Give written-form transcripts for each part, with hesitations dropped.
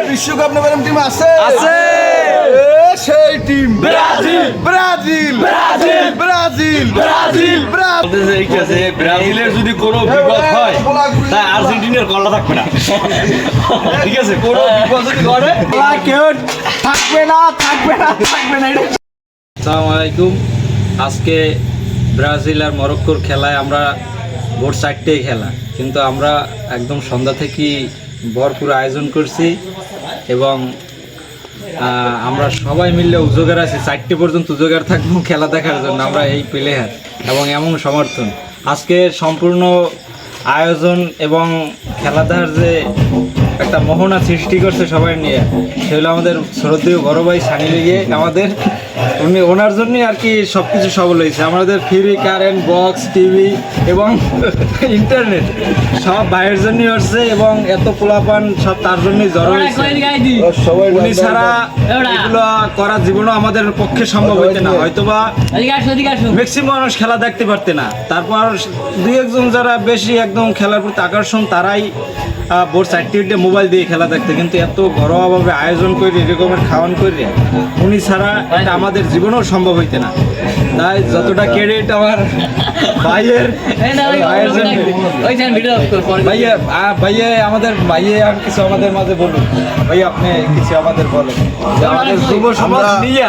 বিশ্বকাপ নেবার টিম আছে আছে সেই team Brazil Brazil Brazil Brazil Brazil ব্রাজিলের যদি কোনো বিপদ হয় তাই আর্জেন্টিনার কল্লা থাকবে না। ঠিক আছে, কোনো বিপদ যদি ঘটে কেউ থাকবে না থাকবে না থাকবে না। আসসালামু আলাইকুম। আজকে ব্রাজিল আর মরক্কোর খেলায় আমরা ভোর 4টেই খেলা, কিন্তু আমরা একদম সন্ধ্যা থেকেই ভরপুর আয়োজন করছি এবং আমরা সবাই মিলে উদ্যোগের আছি। 4টে পর্যন্ত উদ্যোগের থাকবো খেলা দেখার জন্য। আমরা এই প্লেয়ার এবং এমন সমর্থন আজকে সম্পূর্ণ আয়োজন এবং খেলা দেখার যে একটা মোহনা সৃষ্টি করছে সবাই নিয়ে, সেগুলো আমাদের শ্রদ্ধেয় বড় ভাই সানি লেগে আমাদের ওনার জন্যই আর কি সব কিছু সবল হয়েছে। আমাদের ফ্রি কারেন্ট বক্স টিভি এবং ইন্টারনেট সব ভাইয়ের জন্যই হচ্ছে এবং এত পোলাপান সব তার জন্যই জড়ো হয়েছে। উনি ছাড়া এগুলো করা জীবনও আমাদের পক্ষে সম্ভব হইতে না, হয়তোবা ম্যাক্সিমাম মানুষ খেলা দেখতে পারতে না। তারপর দুই একজন যারা বেশি একদম খেলার প্রতি আকর্ষণ তারাই ভোর 4টে মোবাইল দিয়ে খেলা দেখতে, কিন্তু এত ঘরোয়াভাবে আয়োজন করে এরকমের খাওয়ান করে উনি ছাড়া এটা আমাদের জীবনেও সম্ভব হইতে না। তাই যতটা ক্রেডিট আমার ভাইয়ের ভাইয়া ভাইয়া আমাদের ভাইয়া আর কিছু আমাদের মাঝে বলুন। ভাইয়া আপনি কিছু আমাদের বলেন যে আমাদের যুব সমাজ নিয়ে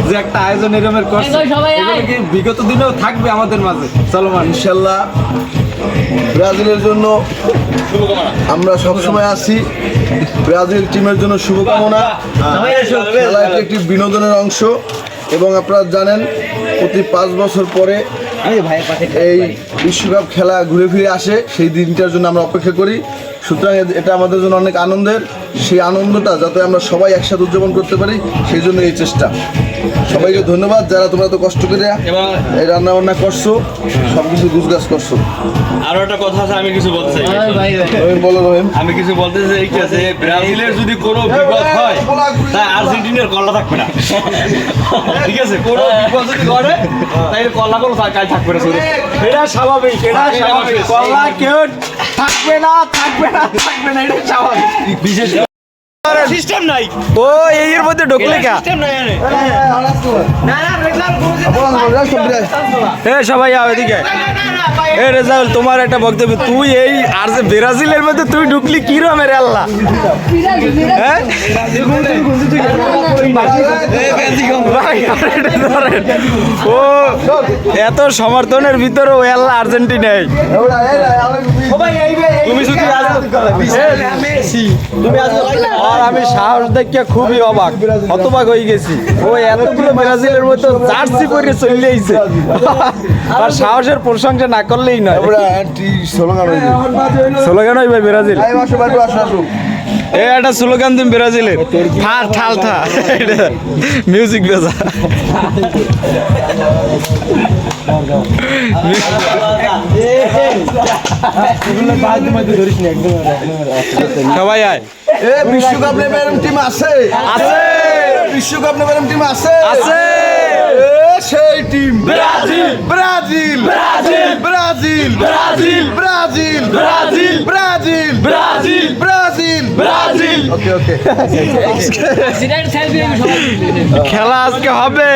যে একটা আয়োজন এরকমের করছে, এগুলো কি বিগত দিনেও থাকবে আমাদের মাঝে। চলমান ইনশাল্লাহ ব্রাজিলের জন্য আমরা সবসময় আছি। ব্রাজিল টিমের জন্য শুভকামনা। খেলা একটি বিনোদনের অংশ এবং আপনারা জানেন প্রতি 5 বছর পরে এই বিশ্বকাপ খেলা ঘুরে ফিরে আসে, সেই দিনটার জন্য আমরা অপেক্ষা করি। সুতরাং এটা আমাদের জন্য অনেক আনন্দের। সেই আনন্দটা যাতে আমরা সবাই একসাথে উদযাপন করতে পারি, সেই জন্য এই চেষ্টা। সবাইকে ধন্যবাদ যারা তোমরা তো কষ্ট করে এই রান্না বান্না করছো, সবকিছু গুছগাছ করছো। আরো একটা কথা আছে, আমি কিছু বলতে চাই। বলো রহিম। আমি কিছু বলতে চাই যে ব্রাজিলের যদি কোনো বিপদ হয় তাই আর্জেন্টিনার কল্লা থাকবে না। ঠিক আছে, কোনো বিপদ যদি ঘটে তাই কল্লা কোনো কাজ থাকবে না। এটা স্বাভাবিক, এটা স্বাভাবিক। কল্লা কেউ থাকবে না থাকবে না থাকবে না, এটা স্বাভাবিক। বিশেষ সিস্টেম নাই, ও এর মধ্যে ঢুকলে কা সিস্টেম নাই। সবাই আও এদিকে। রেজাউল, তোমার একটা বক্তব্য। তুই এই আর যে ব্রাজিলের মধ্যে তুই ঢুকলি কি রকমের আল্লাহ? হ্যাঁ, ও এত সমর্থনের ভিতরে ও আল্লাহ আর্জেন্টিনাই। তুমি শুধু আর আমি সাহস দেখে খুবই অবাক হতবাক হয়ে গেছি। ও এতগুলো ব্রাজিলের মতো জার্সি পরে চলে আইছে, আর সাহসের প্রশংসা না করলেই নয়। স্লোগান হইবে ব্রাজিল, একটা স্লোগান দিন ব্রাজিলের ঠাল থা মিউজিক বেজা। সবাই আয়। বিশ্বকাপ নেবার টিম আছে আছে বিশ্বকাপ নেবার টিম আছে আছে সেই team Brazil Brazil Brazil Brazil Brazil Brazil Brazil Brazil Brazil Brazil Brazil. Okay okay, খেলা আজকে হবে।